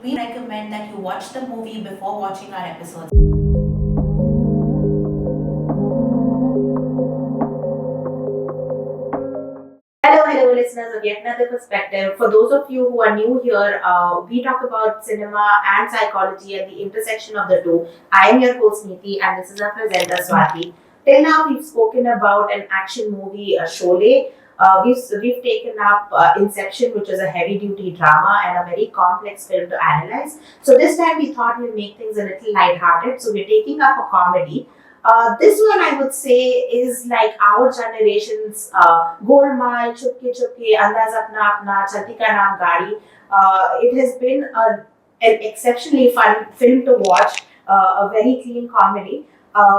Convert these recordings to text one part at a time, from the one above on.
we recommend that you watch the movie before watching our episodes. Hello, listeners of Yet Another Perspective. For those of you who are new here, we talk about cinema and psychology and the intersection of the two. I am your host, Neeti, and this is our presenter, Swati. Till now, we've spoken about an action movie, Sholay. We've taken up Inception, which is a heavy-duty drama and a very complex film to analyze. So this time, we thought we'd make things a little lighthearted. So we're taking up a comedy. This one I would say is like our generation's Golmaal, Chupke Chupke, Andaz Apna Apna, Chalti Ka Naam Gaadi. It has been an exceptionally fun film to watch, a very clean comedy.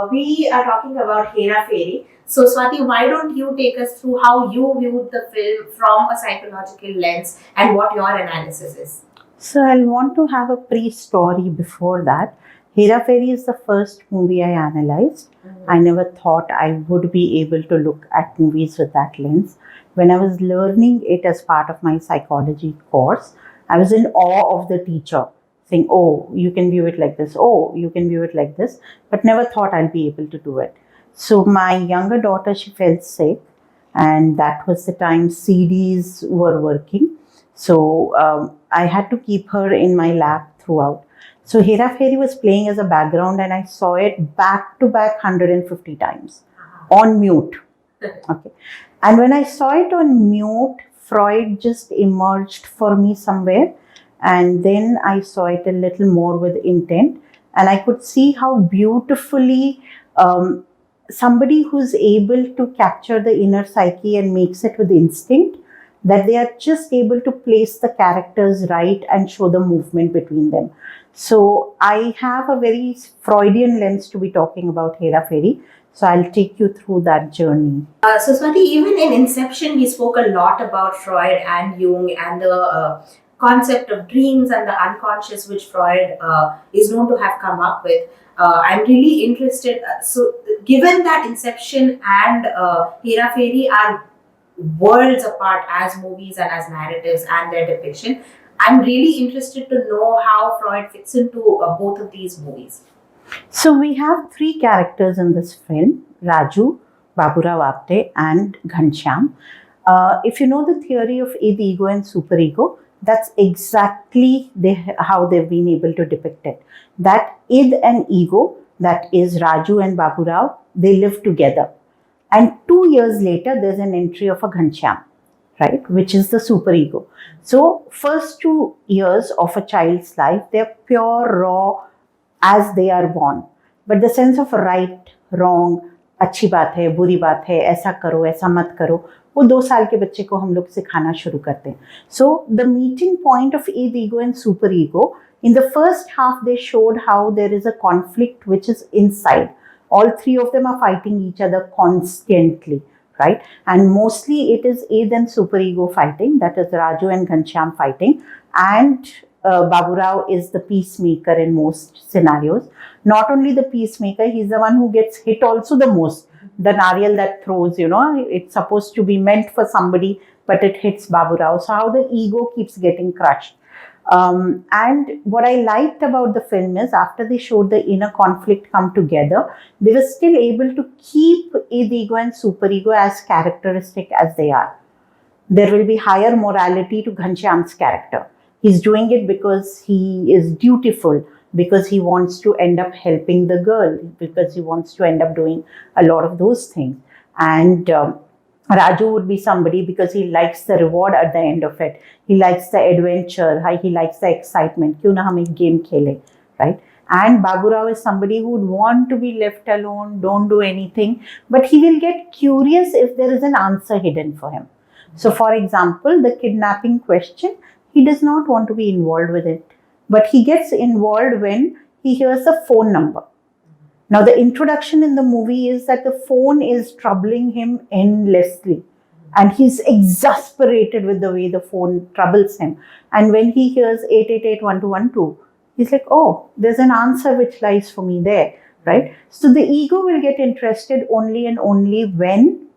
We are talking about Hera Pheri. So Swati, why don't you take us through how you viewed the film from a psychological lens and what your analysis is? So I'll want to have a pre-story before that. Hera Pheri is the first movie I analyzed. I never thought I would be able to look at movies with that lens. When I was learning it as part of my psychology course, I was in awe of the teacher saying, oh, you can view it like this. Oh, you can view it like this. But never thought I'll be able to do it. So my younger daughter, she fell sick. And that was the time CDs were working. So I had to keep her in my lap throughout. So Hera Pheri was playing as a background and I saw it back to back 150 times on mute. Okay. And when I saw it on mute, Freud just emerged for me somewhere. And then I saw it a little more with intent. And I could see how beautifully somebody who's able to capture the inner psyche and makes it with instinct, that they are just able to place the characters right and show the movement between them. So I have a very Freudian lens to be talking about Hera Pheri. So I'll take you through that journey. So Swati, even in Inception, we spoke a lot about Freud and Jung and the concept of dreams and the unconscious, which Freud is known to have come up with. I'm really interested. So given that Inception and Hera Pheri are worlds apart as movies and as narratives and their depiction, I'm really interested to know how Freud fits into both of these movies. So we have three characters in this film, Raju, Baburao Apte and Ghanshyam. If you know the theory of id, ego and superego, that's exactly how they've been able to depict it. That id and ego, that is Raju and Baburao, they live together. And 2 years later, there's an entry of a Ghanshyam, right, which is the superego. So first 2 years of a child's life, they're pure, raw, as they are born. But the sense of right, wrong, अच्छी बात है, बुरी बात है, ऐसा करो, ऐसा मत करो, वो 2 साल के बच्चे को हम लोग सिखाना शुरू करते हैं. So the meeting point of id, ego and superego, in the first half they showed how there is a conflict which is inside. All three of them are fighting each other constantly, right? And mostly it is id and superego fighting, that is Raju and Ghanshyam fighting, and Baburao is the peacemaker in most scenarios. Not only the peacemaker, he's the one who gets hit also the most. The nariyal that throws, it's supposed to be meant for somebody, but it hits Baburao. So how the ego keeps getting crushed. And what I liked about the film is after they showed the inner conflict come together, they were still able to keep id, ego and superego as characteristic as they are. There will be higher morality to Ghanshyam's character. He's doing it because he is dutiful, because he wants to end up helping the girl, because he wants to end up doing a lot of those things. And Raju would be somebody because he likes the reward at the end of it. He likes the adventure, he likes the excitement. Kyun na hum ek game khele, right? And Baburao is somebody who would want to be left alone, don't do anything, but he will get curious if there is an answer hidden for him. So for example, the kidnapping question, he does not want to be involved with it, but he gets involved when he hears the phone number. Now, the introduction in the movie is that the phone is troubling him endlessly. And he's exasperated with the way the phone troubles him. And when he hears 888-1212, he's like, oh, there's an answer which lies for me there, right? So the ego will get interested only and only when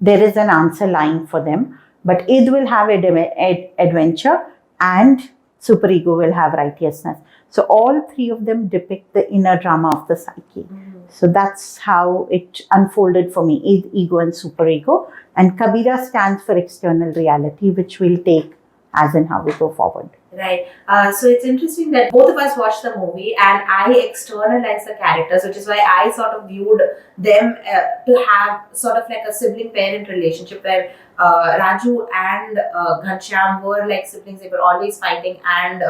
there is an answer lying for them. But id will have adventure and Superego will have righteousness. So all three of them depict the inner drama of the psyche. So that's how it unfolded for me, ego and superego. And Kabira stands for external reality, which we'll take as in how we go forward. Right. So it's interesting that both of us watched the movie and I externalized the characters, which is why I sort of viewed them to have sort of like a sibling parent relationship where Raju and Ghanshyam were like siblings. They were always fighting, and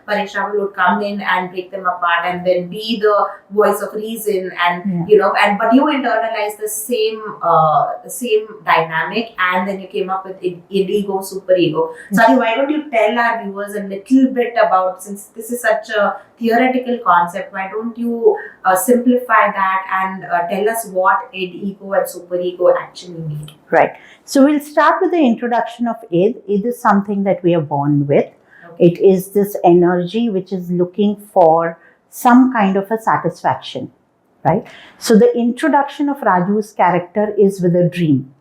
Paresh would come in and break them apart and then be the voice of reason, and you know, and but you internalized the same dynamic, and then you came up with ego, superego. Swati, why don't you tell our viewers a little bit about, since this is such a theoretical concept, why don't you simplify that and tell us what ego and superego actually mean? Right. So we'll start with the introduction of id. Id is something that we are born with. Okay. It is this energy which is looking for some kind of a satisfaction, right? So the introduction of Raju's character is with a dream.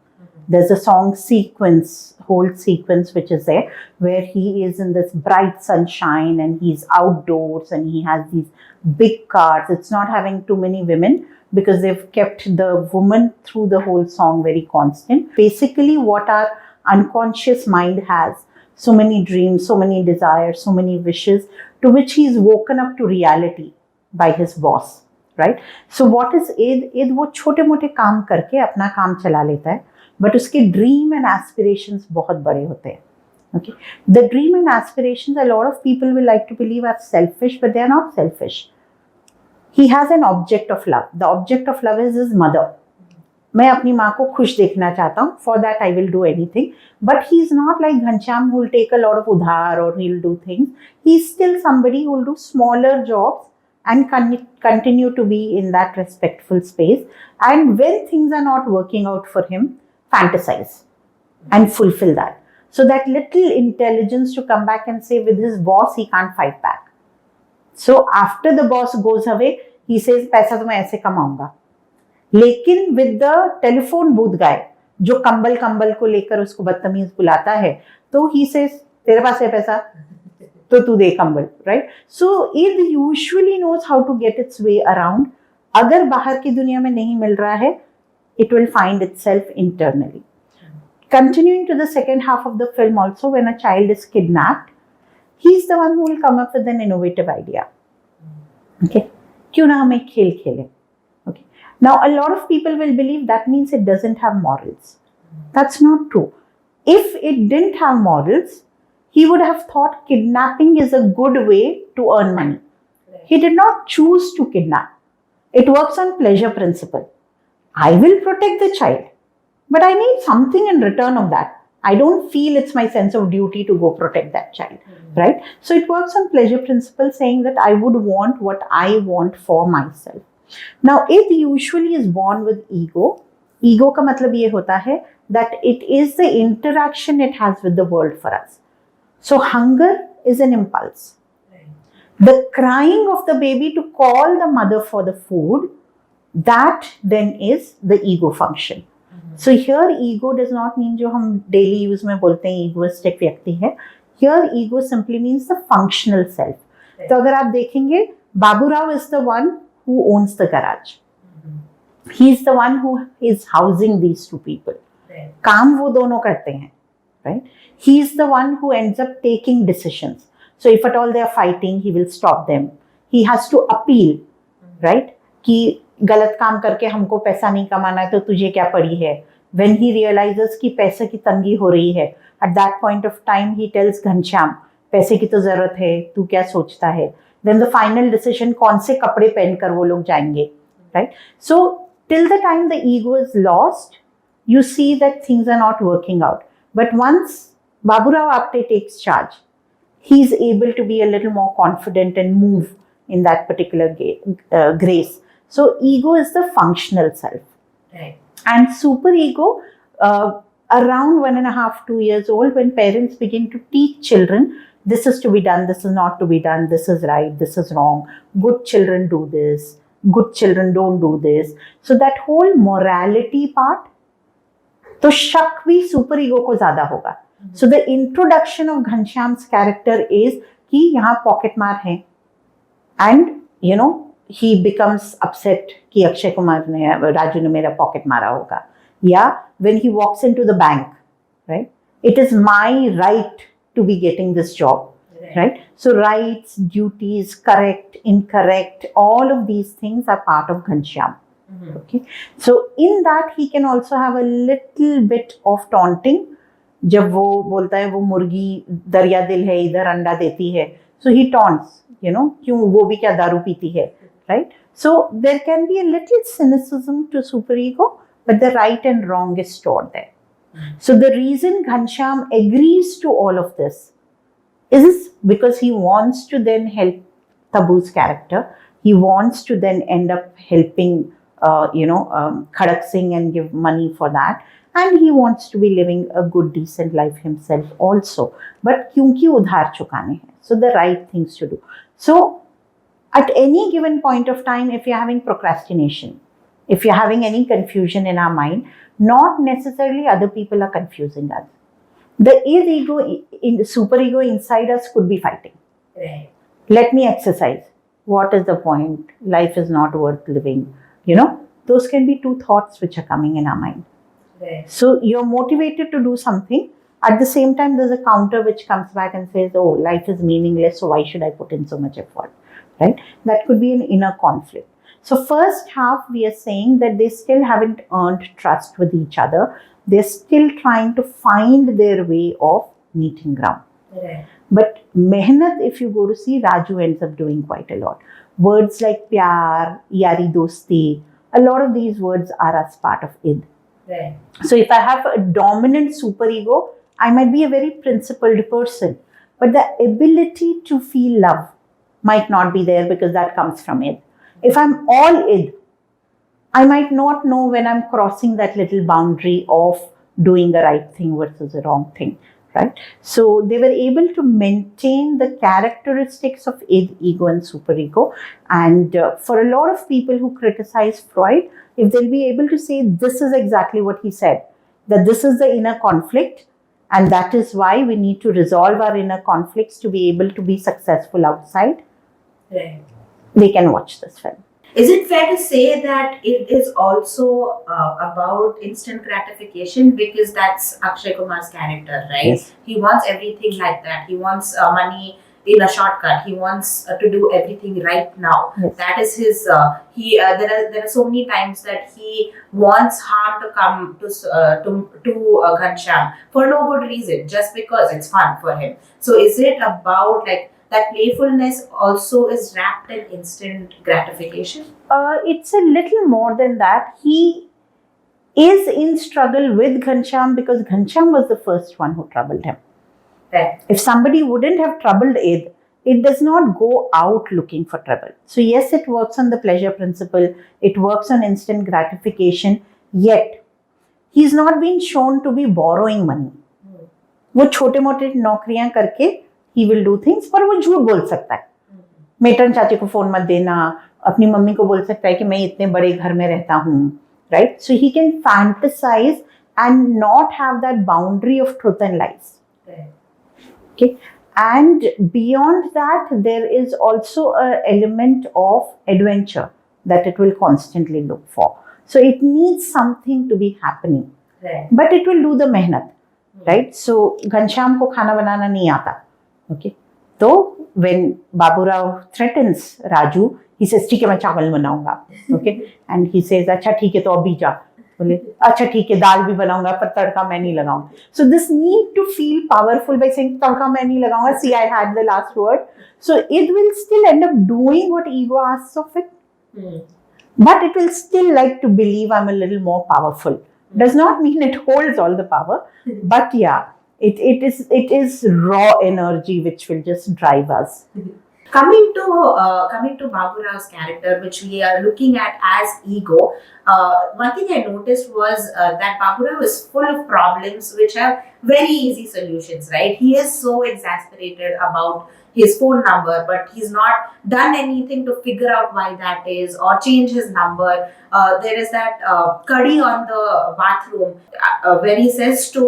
There's a song sequence, whole sequence, which is there, where he is in this bright sunshine and he's outdoors and he has these big cars. It's not having too many women because they've kept the woman through the whole song very constant. Basically, what our unconscious mind has, so many dreams, so many desires, so many wishes, to which he's woken up to reality by his boss, right? So what is id? id वो छोटे मोटे काम करके अपना काम चला लेता है, but उसके dream and aspirations बहुत बड़े होते हैं. Okay, the dream and aspirations, a lot of people will like to believe are selfish, but they are not selfish. He has an object of love. The object of love is his mother. मैं अपनी माँ को खुश देखना चाहता हूँ. For that I will do anything. But he is not like Ghanshyam who will take a lot of udhar or he will do things. He is still somebody who will do smaller jobs and continue to be in that respectful space. And when things are not working out for him, fantasize and fulfill that. So that little intelligence to come back and say with his boss, he can't fight back. So after the boss goes away, he says, पैसा तो मैं ऐसे कमाऊंगा. लेकिन with the telephone booth guy, जो कंबल को लेकर उसको बदतमीज बुलाता है, तो he says, तेरे पास है पैसा, तो तू दे कंबल, right? So it usually knows how to get its way around. अगर बाहर की दुनिया में नहीं मिल रहा है, it will find itself internally. Continuing to the second half of the film also, when a child is kidnapped, he's the one who will come up with an innovative idea. Okay, क्यों ना हम एक खेल खेलें? Okay, now a lot of people will believe that means it doesn't have morals. That's not true. If it didn't have morals, he would have thought kidnapping is a good way to earn money. He did not choose to kidnap. It works on pleasure principle. I will protect the child, but I need something in return of that. I don't feel it's my sense of duty to go protect that child, right? So it works on pleasure principle, saying that I would want what I want for myself. Now, it usually is born with ego. Ego का मतलब ये होता है that it is the interaction it has with the world for us. So hunger is an impulse. The crying of the baby to call the mother for the food, that then is the ego function. So here ego does not mean जो हम daily use में बोलते हैं egoistic व्यक्ति है. Here ego simply means the functional self. तो अगर आप देखेंगे, Baburao is the one who owns the garage. He is the one who is housing these two people. काम वो दोनों करते हैं, right? He is the one who ends up taking decisions. So if at all they are fighting, he will stop them. He has to appeal, right? कि गलत काम करके हमको पैसा नहीं कमाना है तो तुझे क्या पड़ी है. When he realizes कि पैसे की तंगी हो रही है, at that point of time he tells Ghanshyam, पैसे की तो जरूरत है, तू क्या सोचता है. Then the final decision, कौन से कपड़े पहनकर वो लोग जाएंगे, right? So till the time the ego is lost, you see that things are not working out. But once Baburao Apte takes charge, he is able to be a little more confident and move in that particular grace. So ego is the functional self. Right. And superego, around 1.5, 2 years old, when parents begin to teach children, this is to be done, this is not to be done, this is right, this is wrong, good children do this, good children don't do this. So that whole morality part, तो शक भी super ego को ज्यादा होगा. So the introduction of Ghanshyam's character is कि यहाँ pocket मार है, and you know he becomes upset कि अक्षय कुमार ने, राजू ने मेरा पॉकेट मारा होगा, या when he walks into the bank, right? It is my right to be getting this job, right? So rights, duties, correct, incorrect, all of these things are part of Ghanshyam. Okay, so in that he can also have a little bit of taunting. जब वो बोलता है वो मुर्गी दरिया दिल है इधर अंडा देती है, so he taunts, क्यों वो भी क्या दारू पीती है, right? So there can be a little cynicism to superego, but the right and wrong is stored there. So the reason Ghanshyam agrees to all of this is because he wants to then help Tabu's character. He wants to then end up helping, Khadak Singh and give money for that. And he wants to be living a good, decent life himself also. But kyunki udhar chukane hain. So the right things to do. So at any given point of time, if you're having procrastination, if you're having any confusion in our mind, not necessarily other people are confusing us. The ego, superego inside us could be fighting. Right. Let me exercise. What is the point? Life is not worth living. Those can be two thoughts which are coming in our mind. Right. So you're motivated to do something. At the same time, there's a counter which comes back and says, oh, life is meaningless, so why should I put in so much effort? Right? That could be an inner conflict. So first half, we are saying that they still haven't earned trust with each other. They're still trying to find their way of meeting ground. Right. But mehnat, if you go to see, Raju ends up doing quite a lot. Words like pyar, yari dosti, a lot of these words are as part of id. Right. So if I have a dominant superego, I might be a very principled person. But the ability to feel love might not be there because that comes from id. If I'm all id, I might not know when I'm crossing that little boundary of doing the right thing versus the wrong thing, right? So they were able to maintain the characteristics of id, ego and superego. And for a lot of people who criticize Freud, if they'll be able to say this is exactly what he said, that this is the inner conflict, and that is why we need to resolve our inner conflicts to be able to be successful outside, Right. they can watch this film. Is it fair to say that it is also about instant gratification, because that's Akshay Kumar's character, right? Yes. He wants everything like that. He wants money in a shortcut. He wants to do everything right now. Yes. That is his. There are so many times that he wants harm to come to Ghanshyam for no good reason, just because it's fun for him. So is it about like that playfulness also is wrapped in instant gratification? It's a little more than that. He is in struggle with Ghanshyam because Ghanshyam was the first one who troubled him. Right. If somebody wouldn't have troubled id, it does not go out looking for trouble. So yes, it works on the pleasure principle, it works on instant gratification, yet he's not been shown to be borrowing money. वो छोटे मोटे नौकरियां करके he will do things, पर वो झूठ बोल सकता है. मेटन चाची को फोन मत देना, अपनी मम्मी को बोल सकता है कि मैं इतने बड़े घर में रहता हूँ, right? So he can fantasize and not have that boundary of truth and lies. Right. Okay, and beyond that, there is also an element of adventure that it will constantly look for. So it needs something to be happening, Right. but it will do the mehnat, right? So Ghanshyam ko khana banana nahi aata. Okay, so when Baburao threatens Raju, he says, "ठीक है मैं चावल बनाऊंगा." Okay, and he says, "अच्छा ठीक है तो अभी जा." बोले, "अच्छा ठीक है दाल भी बनाऊंगा पर तड़का मैं नहीं लगाऊंगा." So this need to feel powerful by saying तड़का मैं नहीं लगाऊंगा. See, I had the last word. So it will still end up doing what ego asks of it, but it will still like to believe I'm a little more powerful. Does not mean it holds all the power, but yeah, it is raw energy which will just drive us. Coming to Baburao's character, which we are looking at as ego, one thing I noticed was that Baburao is full of problems which have very easy solutions, right? He is so exasperated about his phone number, but he's not done anything to figure out why that is or change his number. There is that curry on the bathroom where he says to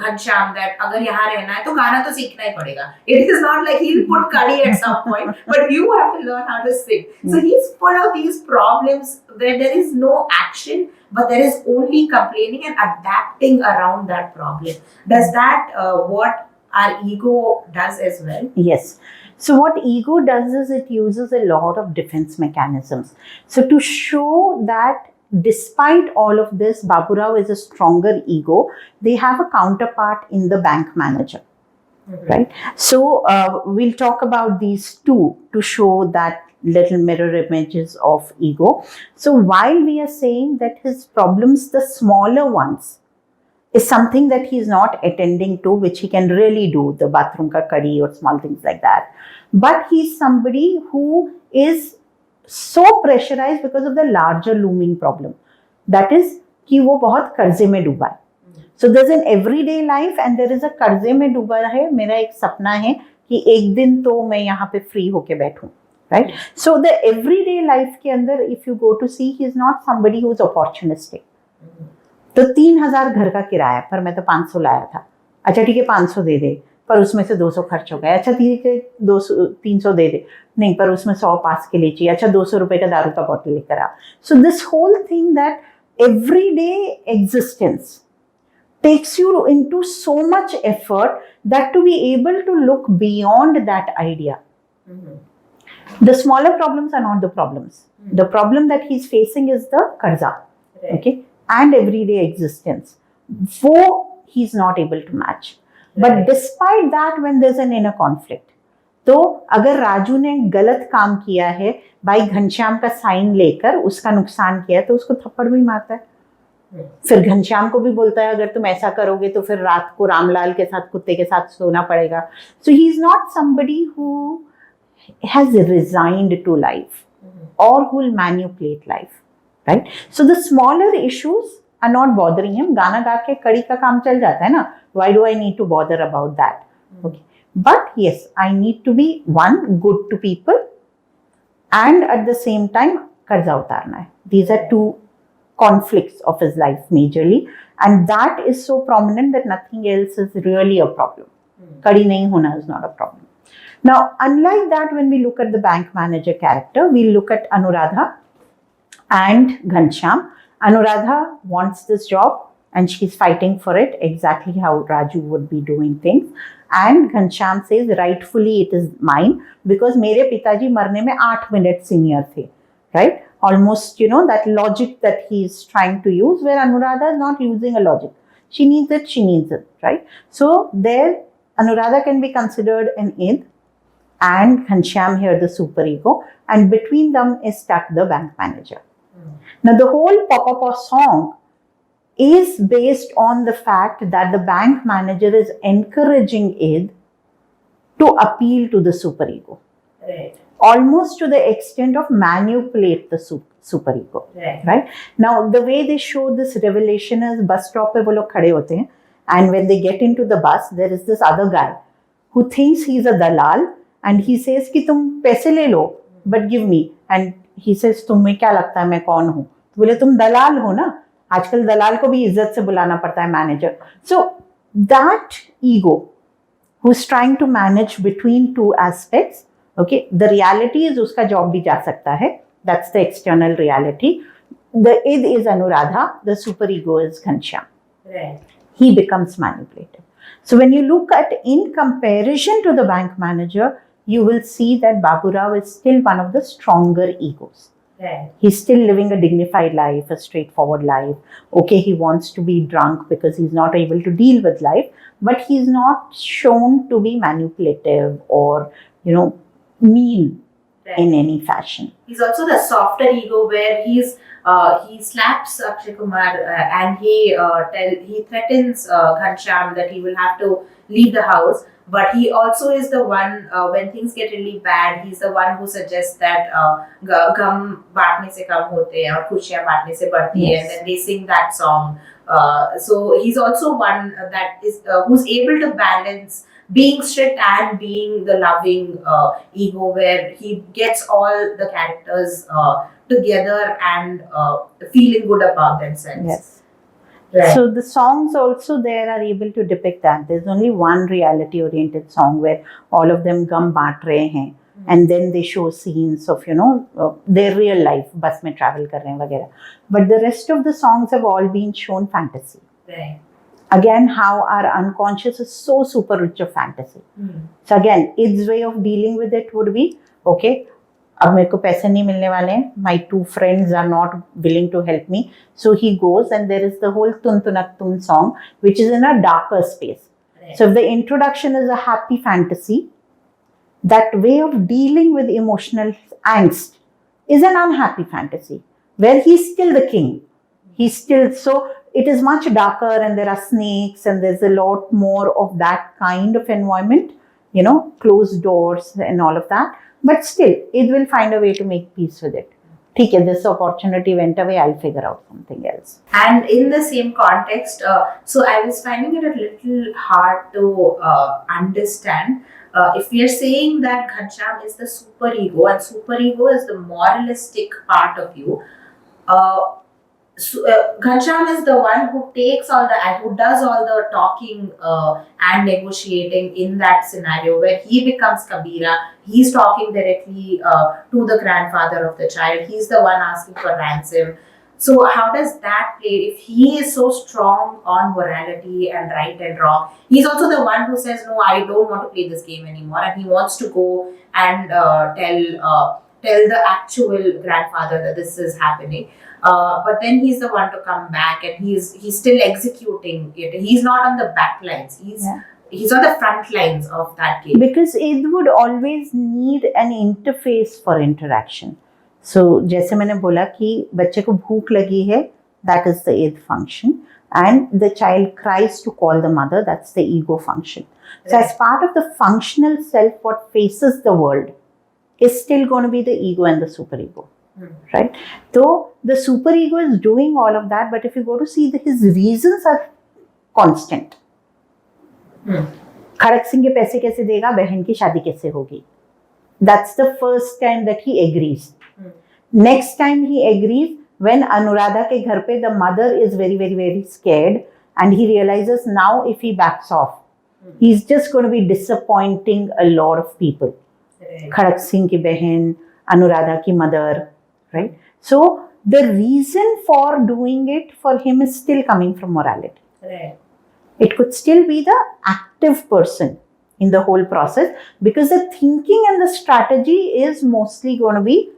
Ghanshyam that अगर यहाँ रहना है तो गाना तो सीखना ही पड़ेगा. It is not like he'll put curry at some point, but you have to learn how to sing. So he's full of these problems where there is no action, but there is only complaining and adapting around that problem. Does that what our ego does as well? Yes. So what ego does is it uses a lot of defense mechanisms. So to show that despite all of this, Baburao is a stronger ego, they have a counterpart in the bank manager. Mm-hmm. Right? So we'll talk about these two to show that little mirror images of ego. So while we are saying that his problems, the smaller ones, is something that he's not attending to, which he can really do, the bathroom ka kadi or small things like that. But he's somebody who is so pressurized because of the larger looming problem. That is, कि वो बहुत कर्जे में डूबा है. So there's an everyday life and there is a कर्जे में डूबा है. मेरा एक सपना है कि एक दिन तो मैं यहाँ पे free होके बैठूं. Right? So the everyday life के अंदर, if you go to see, he's not somebody who's opportunistic. तो 3,000 घर का किराया, पर मैं तो 500 लाया था. अच्छा ठीक है 500 दे दे, पर उसमें से 200 खर्च हो गया. अच्छा ठीक है 300 दे दे, नहीं पर उसमें 100 पास के लिए चाहिए. अच्छा 200 रुपए का दारू का बॉटल लेकर आ. So this whole thing that everyday existence takes you into so much effort that to be able to look beyond that idea. Mm-hmm. The smaller problems are not the problems. Mm-hmm. The problem that he's facing is the karza. Right. Okay, and everyday existence. वो he's not able to match. Right. But despite that, when there's an inner conflict, तो अगर राजू ने गलत काम किया है, भाई घनश्याम का साइन लेकर उसका नुकसान किया है, तो उसको थप्पड़ भी मारता है. फिर घनश्याम को भी बोलता है अगर तुम ऐसा करोगे तो फिर रात को रामलाल के साथ कुत्ते के साथ सोना पड़ेगा. So he is not somebody who has resigned to life और who will manipulate life. Right? So the smaller issues are not bothering him. गाना गा के कड़ी का काम चल जाता है ना. Why do I need to bother about that? Okay, but yes, I need to be one good to people and at the same time कर्जा उतारना है. These are two conflicts of his life majorly, and that is so prominent that nothing else is really a problem. Kadi nahi hona is not a problem. Now, unlike that, when we look at the bank manager character, we look at Anuradha and Ghanshyam. Anuradha wants this job and she's fighting for it, exactly how Raju would be doing things. And Ghanshyam says, rightfully it is mine because mere pitaji marne mein 8 minutes senior the. Right? Almost, you know, that logic that he's trying to use, where Anuradha is not using a logic. She needs it, right? So there, Anuradha can be considered an id, and Ghanshyam here the superego, and between them is stuck the bank manager. Now the whole Pop-Up song is based on the fact that the bank manager is encouraging id to appeal to the superego. Right. Almost to the extent of manipulate the superego. Right? Now, the way they show this revelation is bus stop pe wo log khade hote hain, and when they get into the bus, there is this other guy who thinks he's a dalal, and he says कि तुम पैसे ले लो, but give me. And he says तुम्हें क्या लगता है मैं कौन हूँ? तो बोले तुम दलाल हो ना. आजकल दलाल को भी इज्जत से बुलाना पड़ता है manager. So that ego who is trying to manage between two aspects. Okay, the reality is उसका job भी जा सकता है. That's the external reality. The id is Anuradha, the superego is Ghanshyam. Right. He becomes manipulative. So when you look at in comparison to the bank manager, you will see that Baburao is still one of the stronger egos. Right. He's still living a dignified life, a straightforward life. Okay, he wants to be drunk because he's not able to deal with life, but he's not shown to be manipulative or, you know, mean. Right. In any fashion. He's also the softer ego where he slaps Akshay Kumar and he threatens Ghanshyam that he will have to leave the house. But he also is the one, when things get really bad, he's the one who suggests that gum baatne se kam hote hain aur khushiyan baatne se badhti hai, and then they sing that song. So he's also one that is who's able to balance being strict and being the loving ego, where he gets all the characters together and feeling good about themselves. Yes. Right. So the songs also there are able to depict that. There's only one reality-oriented song where all of them gum baat rahe hain, and then they show scenes of their real life, bus mein travel kar rahe hain वगैरह. But the rest of the songs have all been shown fantasy. Right. Again, how our unconscious is so super rich of fantasy. So again, its way of dealing with it would be, okay, अब मेरे को पैसे नहीं मिलने वाले हैं, my two friends are not willing to help me, so he goes, and there is the whole Tun Tunak Tun song, which is in a darker space. Right. So if the introduction is a happy fantasy, that way of dealing with emotional angst is an unhappy fantasy, where he's still the king. He's still, so it is much darker, and there are snakes, and there's a lot more of that kind of environment, closed doors and all of that. But still, it will find a way to make peace with it. Okay, this opportunity went away, I'll figure out something else. And in the same context, so I was finding it a little hard to understand. If we are saying that Ghanshyam is the superego, and superego is the moralistic part of you, Ghanshyam is the one who takes who does all the talking and negotiating in that scenario, where he becomes Kabira. He's talking directly to the grandfather of the child. He's the one asking for ransom. So how does that play? If he is so strong on morality and right and wrong, he's also the one who says, no, I don't want to play this game anymore, and he wants to go and tell the actual grandfather that this is happening. But then he's the one to come back, and he's still executing it. He's not on the back lines. He's on the front lines of that game. Because it would always need an interface for interaction. So, जैसे मैंने बोला कि बच्चे को भूख लगी है, that is the id function, and the child cries to call the mother, that's the ego function. So, as part of the functional self, what faces the world is still going to be the ego and the superego. Right? So the superego is doing all of that, but if you go to see his reasons are constant. खड़क सिंह के पैसे कैसे देगा, बहन की शादी कैसे होगी? That's the first time that he agrees. Next time he agrees when Anuradha के घर पे the mother is very, very, very scared, and he realizes now if he backs off, he's just going to be disappointing a lot of people. खड़क सिंह की बहन, Anuradha की mother. Right? So the reason for doing it for him is still coming from morality. Right. It could still be the active person in the whole process, because the thinking and the strategy is mostly going to be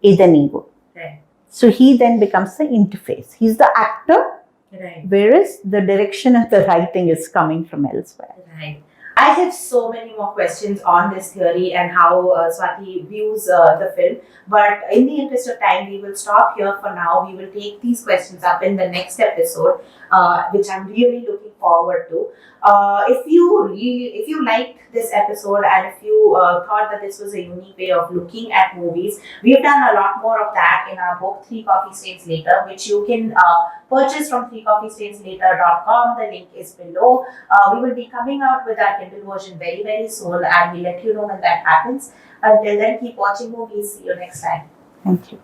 id and ego. Right. So he then becomes the interface. He's the actor, right, whereas the direction of the writing is coming from elsewhere. Right. I have so many more questions on this theory and how Swati views the film. But in the interest of time, we will stop here for now. We will take these questions up in the next episode, which I'm really looking forward to. If you liked this episode, and if you thought that this was a unique way of looking at movies, we've done a lot more of that in our book 3 Coffee Stains Later, which you can purchase from 3coffeestainslater.com. The link is below. We will be coming out with our Kindle version very, very soon, and we'll let you know when that happens. Until then, keep watching movies. See you next time. Thank you.